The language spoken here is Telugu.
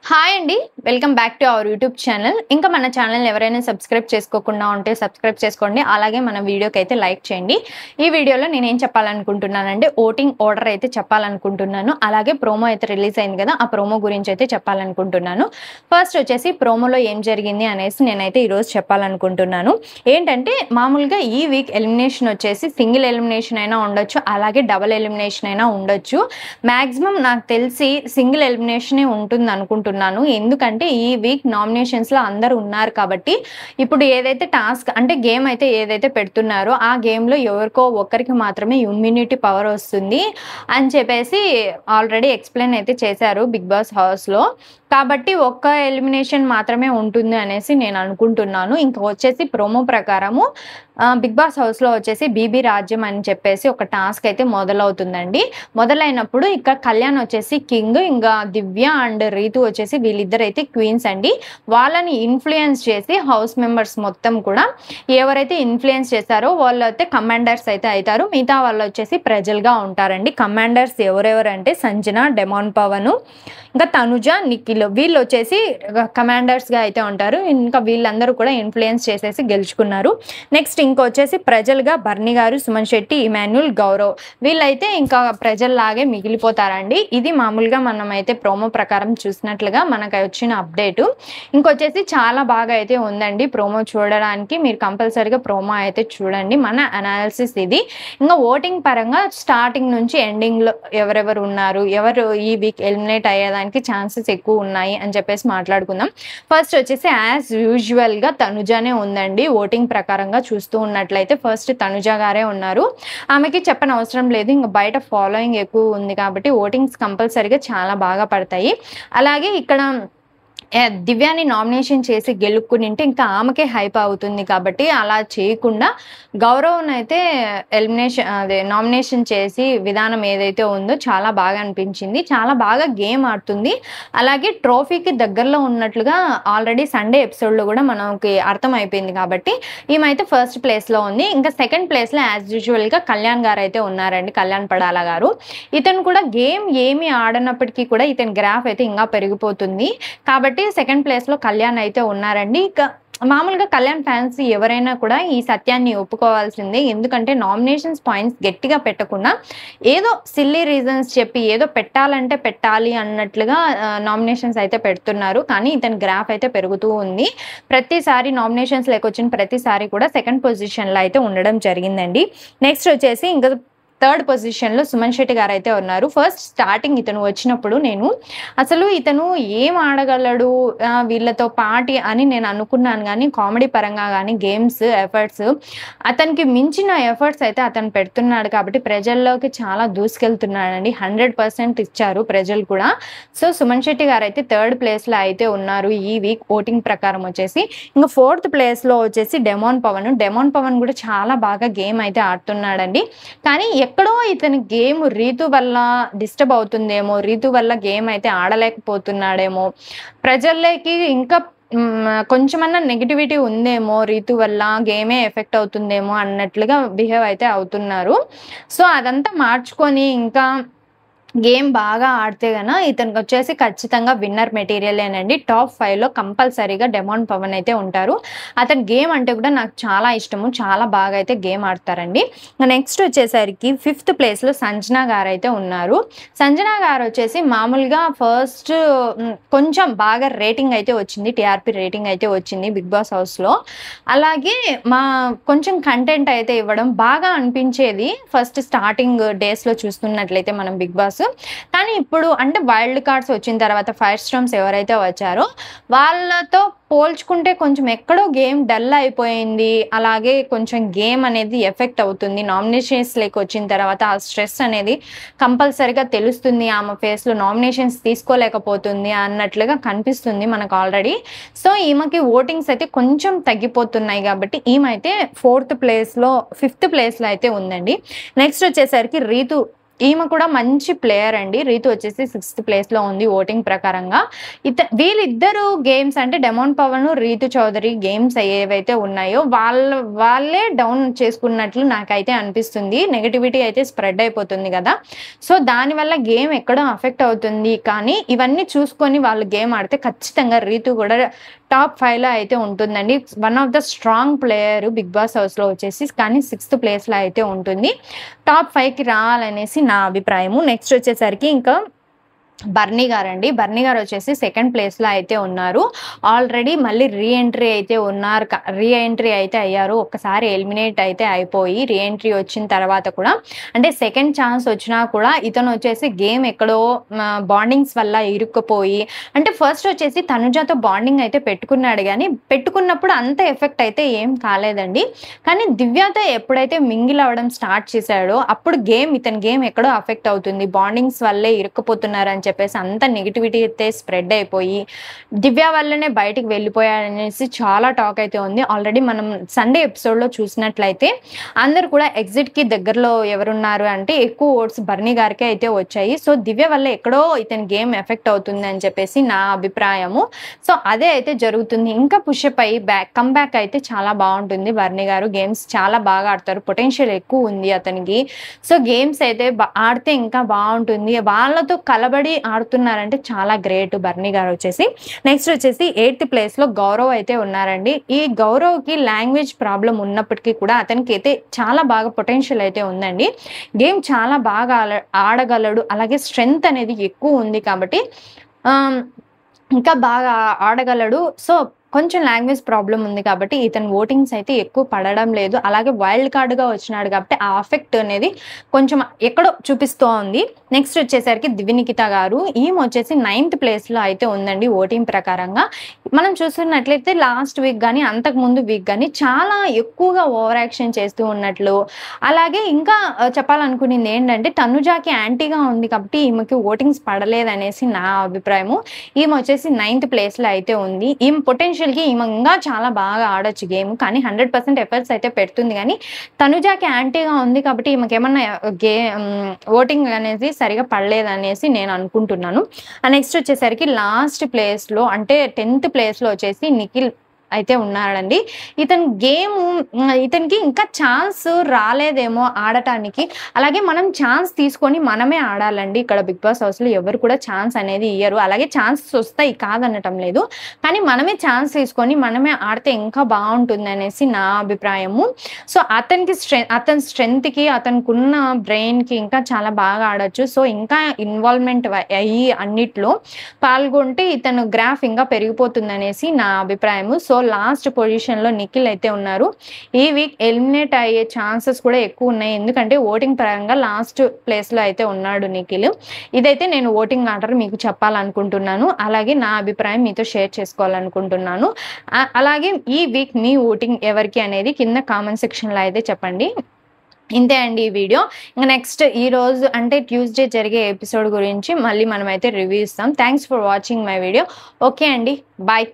హాయ్ అండి, welcome back to our YouTube channel. ఇంకా మన ఛానల్ ఎవరైనా సబ్స్క్రైబ్ చేసుకోకుండా ఉంటే సబ్స్క్రైబ్ చేసుకోండి. అలాగే మన వీడియోకి అయితే లైక్ చేయండి. ఈ వీడియోలో నేను ఏం చెప్పాలనుకుంటున్నానంటే ఓటింగ్ ఆర్డర్ అయితే చెప్పాలనుకుంటున్నాను. అలాగే ప్రోమో అయితే రిలీజ్ అయింది కదా, ఆ ప్రోమో గురించి అయితే చెప్పాలనుకుంటున్నాను. ఫస్ట్ వచ్చేసి ప్రోమోలో ఏం జరిగింది అనేసి నేనైతే ఈరోజు చెప్పాలనుకుంటున్నాను. ఏంటంటే మామూలుగా ఈ వీక్ ఎలిమినేషన్ వచ్చేసి సింగిల్ ఎలిమినేషన్ అయినా ఉండొచ్చు, అలాగే డబుల్ ఎలిమినేషన్ అయినా ఉండొచ్చు. మ్యాక్సిమం నాకు తెలిసి సింగిల్ ఎలిమినేషనే ఉంటుంది అనుకుంటున్నాను. ఎందుకంటే ఈ వీక్ నామినేషన్స్ లో అందరూ ఉన్నారు కాబట్టి ఇప్పుడు ఏదైతే టాస్క్ అంటే గేమ్ అయితే ఏదైతే పెడుతున్నారో ఆ గేమ్ లో ఎవరికో ఒక్కరికి మాత్రమే ఇమ్యూనిటీ పవర్ వస్తుంది అని చెప్పేసి ఆల్రెడీ ఎక్స్ప్లెయిన్ అయితే చేశారు బిగ్ బాస్ హౌస్ లో. కాబట్టి ఒక్క ఎలిమినేషన్ మాత్రమే ఉంటుంది అనేసి నేను అనుకుంటున్నాను. ఇంకా వచ్చేసి ప్రోమో ప్రకారము బిగ్ బాస్ హౌస్ లో వచ్చేసి బీబీ రాజ్యం అని చెప్పేసి ఒక టాస్క్ అయితే మొదలవుతుందండి. మొదలైనప్పుడు ఇక్కడ కళ్యాణ్ వచ్చేసి కింగ్, ఇంకా దివ్య అండ్ రీతు వచ్చేసి వీళ్ళిద్దరు అయితే క్వీన్స్ అండి. వాళ్ళని ఇన్ఫ్లుయెన్స్ చేసి హౌస్ మెంబర్స్ మొత్తం కూడా ఎవరైతే ఇన్ఫ్లుయెన్స్ చేశారో వాళ్ళు అయితే కమాండర్స్ అయితే అవుతారు. మిగతా వాళ్ళు వచ్చేసి ప్రజలుగా ఉంటారండి. కమాండర్స్ ఎవరెవరంటే సంజన, డెమాన్ పవన్, ఇంకా తనుజ, నిఖిల్ వీళ్ళు వచ్చేసి కమాండర్స్ గా అయితే ఉంటారు. ఇంకా వీళ్ళందరూ కూడా ఇన్ఫ్లుయెన్స్ చేసేసి గెలుచుకున్నారు. నెక్స్ట్ ఇంకొచ్చేసి ప్రజలుగా బర్నీ గారు, సుమన్ శెట్టి, ఇమాన్యుల్, గౌరవ్ వీళ్ళైతే ఇంకా ప్రజల్లాగే మిగిలిపోతారండి. ఇది మామూలుగా మనం అయితే ప్రోమో ప్రకారం చూసినట్లుగా మనకు వచ్చిన అప్డేట్. ఇంకొచ్చేసి చాలా బాగా అయితే ఉందండి ప్రోమో చూడడానికి. మీరు కంపల్సరీగా ప్రోమో అయితే చూడండి. మన అనాలిసిస్ ఇది. ఇంకా ఓటింగ్ పరంగా స్టార్టింగ్ నుంచి ఎండింగ్ లో ఎవరెవరు ఉన్నారు, ఎవరు ఈ వీక్ ఎలిమినేట్ అయ్యేదానికి ఛాన్సెస్ ఎక్కువ ఉన్నాయి అని చెప్పేసి మాట్లాడుకుందాం. ఫస్ట్ వచ్చేసి యాజ్ యూజువల్ గా తనుజానే ఉందండి. ఓటింగ్ ప్రకారంగా చూస్తూ ఉన్నట్లయితే ఫస్ట్ తనుజ గారే ఉన్నారు. ఆమెకి చెప్పని అవసరం లేదు, ఇంకా బయట ఫాలోయింగ్ ఎక్కువ ఉంది కాబట్టి ఓటింగ్స్ కంపల్సరీగా చాలా బాగా పడతాయి. అలాగే ఇక్కడ దివ్యాని నామినేషన్ చేసి గెలుక్కునింటే ఇంకా ఆమెకే హైప్ అవుతుంది కాబట్టి అలా చేయకుండా గౌరవ్ని అయితే నామినేషన్ చేసి విధానం ఏదైతే ఉందో చాలా బాగా అనిపించింది. చాలా బాగా గేమ్ ఆడుతుంది. అలాగే ట్రోఫీకి దగ్గరలో ఉన్నట్లుగా ఆల్రెడీ సండే ఎపిసోడ్లో కూడా మనకి అర్థం అయిపోయింది కాబట్టి ఈమెయితే ఫస్ట్ ప్లేస్లో ఉంది. ఇంకా సెకండ్ ప్లేస్లో యాజ్ యూజువల్గా కళ్యాణ్ గారు అయితే ఉన్నారండి, కళ్యాణ్ పడాల గారు. ఇతను కూడా గేమ్ ఏమి ఆడనప్పటికీ కూడా ఇతని గ్రాఫ్ అయితే ఇంకా పెరిగిపోతుంది కాబట్టి సెకండ్ ప్లేస్ లో కళ్యాణ్ అయితే ఉన్నారండి. ఇక మామూలుగా కళ్యాణ్ ఫ్యాన్స్ ఎవరైనా కూడా ఈ సత్యాన్ని ఒప్పుకోవాల్సిందే. ఎందుకంటే నామినేషన్స్ పాయింట్స్ గట్టిగా పెట్టకుండా ఏదో సిల్లీ రీజన్స్ చెప్పి ఏదో పెట్టాలంటే పెట్టాలి అన్నట్లుగా నామినేషన్స్ అయితే పెడుతున్నారు. కానీ ఇతని గ్రాఫ్ అయితే పెరుగుతూ ఉంది. ప్రతిసారి నామినేషన్స్ లేకొచ్చిన ప్రతిసారి కూడా సెకండ్ పొజిషన్లో అయితే ఉండడం జరిగిందండి. నెక్స్ట్ వచ్చేసి ఇంకా థర్డ్ పొజిషన్లో సుమన్ శెట్టి గారు అయితే ఉన్నారు. ఫస్ట్ స్టార్టింగ్ ఇతను వచ్చినప్పుడు నేను అసలు ఇతను ఏం ఆడగలడు వీళ్ళతో పాటి అని నేను అనుకున్నాను. కానీ కామెడీ పరంగా కానీ గేమ్స్ ఎఫర్ట్స్ అతనికి మించిన ఎఫర్ట్స్ అయితే అతను పెడుతున్నాడు కాబట్టి ప్రజల్లోకి చాలా దూసుకెళ్తున్నాడండి. 100% ఇచ్చారు ప్రజలు కూడా. సో సుమన్ శెట్టి గారు అయితే థర్డ్ ప్లేస్లో అయితే ఉన్నారు ఈ వీక్ ఓటింగ్ ప్రకారం వచ్చేసి. ఇంకా ఫోర్త్ ప్లేస్లో వచ్చేసి డెమాన్ పవన్ కూడా చాలా బాగా గేమ్ అయితే ఆడుతున్నాడండి. కానీ ఎక్కడో ఇతని గేమ్ రీతు వల్ల డిస్టర్బ్ అవుతుందేమో, రీతు వల్ల గేమ్ అయితే ఆడలేకపోతున్నాడేమో, ప్రజల్లోకి ఇంకా కొంచెమన్నా నెగిటివిటీ ఉందేమో, రీతు వల్ల గేమే ఎఫెక్ట్ అవుతుందేమో అన్నట్లుగా బిహేవ్ అయితే అవుతున్నారు. సో అదంతా మార్చుకొని ఇంకా గేమ్ బాగా ఆడితే గన ఇతనికి వచ్చేసి ఖచ్చితంగా విన్నర్ మెటీరియలేనండి. టాప్ 5లో కంపల్సరీగా డెమాన్ పవన్ అయితే ఉంటారు. అతని గేమ్ అంటే కూడా నాకు చాలా ఇష్టము, చాలా బాగా అయితే గేమ్ ఆడతారండి. నెక్స్ట్ వచ్చేసరికి ఫిఫ్త్ ప్లేస్లో సంజన గారు అయితే ఉన్నారు. సంజన గారు వచ్చేసి మామూలుగా ఫస్ట్ కొంచెం బాగా రేటింగ్ అయితే వచ్చింది, టీఆర్పీ రేటింగ్ అయితే వచ్చింది బిగ్ బాస్ హౌస్లో. అలాగే కొంచెం కంటెంట్ అయితే ఇవ్వడం బాగా అనిపించేది ఫస్ట్ స్టార్టింగ్ డేస్లో చూస్తున్నట్లయితే మనం బిగ్ బాస్. కానీ ఇప్పుడు అంటే వైల్డ్ కార్డ్స్ వచ్చిన తర్వాత ఫైర్ స్టార్మ్స్ ఎవరైతే వచ్చారో వాళ్ళతో పోల్చుకుంటే కొంచెం ఎక్కడో గేమ్ డల్ అయిపోయింది. అలాగే కొంచెం గేమ్ అనేది ఎఫెక్ట్ అవుతుంది. నామినేషన్స్ లేక వచ్చిన తర్వాత ఆ స్ట్రెస్ అనేది కంపల్సరీగా తెలుస్తుంది. ఆమె ఫేస్లో నామినేషన్స్ తీసుకోలేకపోతుంది అన్నట్లుగా కనిపిస్తుంది మనకు ఆల్రెడీ. సో ఈమెకి ఓటింగ్స్ అయితే కొంచెం తగ్గిపోతున్నాయి కాబట్టి ఈమె అయితే ఫిఫ్త్ ప్లేస్లో అయితే ఉందండి. నెక్స్ట్ వచ్చేసరికి ఈమె కూడా మంచి ప్లేయర్ అండి. రీతు వచ్చేసి 6th ప్లేస్‌లో ఉంది ఓటింగ్ ప్రకారంగా. వీళ్ళిద్దరు గేమ్స్ అంటే డెమోన్ పవన్, రీతు చౌదరి గేమ్స్ ఏవైతే ఉన్నాయో వాళ్ళే డౌన్ చేసుకున్నట్లు నాకైతే అనిపిస్తుంది. నెగటివిటీ అయితే స్ప్రెడ్ అయిపోతుంది కదా! సో, దానివల్ల గేమ్ ఎక్కడో అఫెక్ట్ అవుతుంది. కానీ ఇవన్నీ చూసుకొని వాళ్ళు గేమ్ ఆడితే ఖచ్చితంగా రీతు కూడా టాప్ 5లో అయితే ఉంటుందండి. One of the strong player Bigg Boss హౌస్‌లో వచ్చేసి కానీ 6th ప్లేస్‌లో అయితే ఉంటుంది. టాప్ 5కి రావాలనేసి నా అభిప్రాయము. నెక్స్ట్ వచ్చేసరికి ఇంకా బర్నీ గారండి. బర్నీ గారు వచ్చేసి 2nd ప్లేస్‌లో అయితే ఉన్నారు. ఆల్రెడీ మళ్ళీ రీ ఎంట్రీ అయితే అయ్యారు. ఒక్కసారి ఎలిమినేట్ అయితే అయిపోయి రీ ఎంట్రీ వచ్చిన తర్వాత కూడా అంటే సెకండ్ ఛాన్స్ వచ్చినా కూడా ఇతను వచ్చేసి గేమ్ ఎక్కడో బాండింగ్స్ వల్ల ఇరుక్కుపోయి అంటే ఫస్ట్ వచ్చేసి తనుజాతో బాండింగ్ అయితే పెట్టుకున్నాడు గానీ పెట్టుకున్నప్పుడు అంత ఎఫెక్ట్ అయితే ఏం కాలేదండి. కానీ దివ్యతో ఎప్పుడైతే మింగిల్ అవ్వడం స్టార్ట్ చేశాడో అప్పుడు ఇతని గేమ్ ఎక్కడో అఫెక్ట్ అవుతుంది. బాండింగ్స్ వల్లే ఇరుక్కుపోతున్నారని చెప్పేసి అంత నెగటివిటీ అయితే స్ప్రెడ్ అయిపోయి దివ్య వల్లనే బయటికి వెళ్ళిపోయాడనేసి చాలా టాక్ అయితే ఉంది. ఆల్రెడీ మనం సండే ఎపిసోడ్లో చూసినట్లయితే అందరు కూడా ఎగ్జిట్కి దగ్గరలో ఎవరున్నారు అంటే ఎక్కువ ఓట్స్ బర్నీ గారికి అయితే వచ్చాయి. సో దివ్య వల్ల ఎక్కడో ఇతని గేమ్ ఎఫెక్ట్ అవుతుంది అని చెప్పేసి నా అభిప్రాయము. సో అదే అయితే జరుగుతుంది. ఇంకా పుషప్ అయ్యి కమ్బ్యాక్ అయితే చాలా బాగుంటుంది. బర్నీ గారు గేమ్స్ చాలా బాగా ఆడతారు. పొటెన్షియల్ ఎక్కువ ఉంది అతనికి. సో గేమ్స్ అయితే ఆడితే ఇంకా బాగుంటుంది. వాళ్ళతో కలబడి ఆడుతున్నారంటే చాలా గ్రేట్ బర్నీ గారు వచ్చేసి. నెక్స్ట్ వచ్చేసి 8th ప్లేస్‌లో గౌరవ్ అయితే ఉన్నారండి. ఈ గౌరవ్‌కి లాంగ్వేజ్ ప్రాబ్లం ఉన్నప్పటికీ కూడా అతనికి అయితే చాలా బాగా పొటెన్షియల్ అయితే ఉందండి. గేమ్ చాలా బాగా ఆడగలడు. అలాగే స్ట్రెంగ్త్ అనేది ఎక్కువ ఉంది కాబట్టి ఇంకా బాగా ఆడగలడు. సో కొంచెం లాంగ్వేజ్ ప్రాబ్లం ఉంది కాబట్టి ఇతని ఓటింగ్స్ అయితే ఎక్కువ పడడం లేదు. అలాగే వైల్డ్ కార్డ్‌గా వచ్చినాడు కాబట్టి ఆ ఎఫెక్ట్ అనేది కొంచెం ఎక్కడో చూపిస్తూ ఉంది. నెక్స్ట్ వచ్చేసరికి దివ్యనికిత గారు. ఈమె వచ్చేసి 9th ప్లేస్‌లో అయితే ఉందండి ఓటింగ్ ప్రకారంగా. మనం చూస్తున్నట్లయితే లాస్ట్ వీక్ కానీ అంతకుముందు వీక్ కానీ చాలా ఎక్కువగా ఓవర్ యాక్షన్ చేస్తూ ఉన్నట్లు అలాగే ఇంకా చెప్పాలనుకునేది ఏంటంటే తనుజాకి యాంటీగా ఉంది కాబట్టి ఈమెకి ఓటింగ్స్ పడలేదనేసి నా అభిప్రాయము. ఈమె వచ్చేసి 9th ప్లేస్‌లో అయితే ఉంది. ఈమె పొటెన్షియల్‌కి ఈమె ఇంకా చాలా బాగా ఆడొచ్చు గేమ్. కానీ 100% ఎఫర్ట్స్ అయితే పెడుతుంది కానీ తనుజాకి యాంటీగా ఉంది కాబట్టి ఈమెకేమన్నా ఓటింగ్ అనేది సరిగా పడలేదనేసి నేను అనుకుంటున్నాను. నెక్స్ట్ వచ్చేసరికి లాస్ట్ ప్లేస్‌లో అంటే 10th ప్లేస్‌లో వచ్చేసి నిఖిల్ అయితే ఉన్నాడండి. ఇతనికి ఇంకా ఛాన్స్ రాలేదేమో ఆడటానికి. అలాగే మనం ఛాన్స్ తీసుకొని మనమే ఆడాలండి. ఇక్కడ బిగ్ బాస్ హౌస్‌లో ఎవరు కూడా ఛాన్స్ అనేది ఇయ్యరు. అలాగే ఛాన్సెస్ వస్తాయి కాదనటం లేదు. కానీ మనమే ఛాన్స్ తీసుకొని మనమే ఆడితే ఇంకా బాగుంటుందనేసి నా అభిప్రాయము. సో అతని స్ట్రెంగ్త్‌కి అతనికున్న బ్రెయిన్‌కి ఇంకా చాలా బాగా ఆడొచ్చు. సో ఇంకా ఇన్వాల్వ్‌మెంట్ అయ్యి అన్నిట్లో పాల్గొంటే ఇతను గ్రాఫ్ ఇంకా పెరిగిపోతుందనేసి నా అభిప్రాయము. సో లాస్ట్ పొజిషన్‌లో నిఖిల్ అయితే ఉన్నారు. ఈ వీక్ ఎలిమినేట్ అయ్యే ఛాన్సెస్ కూడా ఎక్కువ ఉన్నాయి. ఎందుకంటే ఓటింగ్ పరంగా లాస్ట్ ప్లేస్‌లో అయితే ఉన్నాడు నిఖిల్. ఇదైతే నేను ఓటింగ్ ఆర్డర్ మీకు చెప్పాలనుకుంటున్నాను. అలాగే నా అభిప్రాయం మీతో షేర్ చేసుకోవాలనుకుంటున్నాను. అలాగే ఈ వీక్ మీ ఓటింగ్ ఎవరికి అనేది కింద కామెంట్ సెక్షన్‌లో అయితే చెప్పండి. ఇంతే అండి ఈ వీడియో. ఇంకా నెక్స్ట్ ఈరోజు అంటే ట్యూస్డే జరిగే ఎపిసోడ్ గురించి మళ్ళీ మనమైతే రివ్యూ ఇస్తాం. Thanks for watching my video. Okay అండి, బాయ్.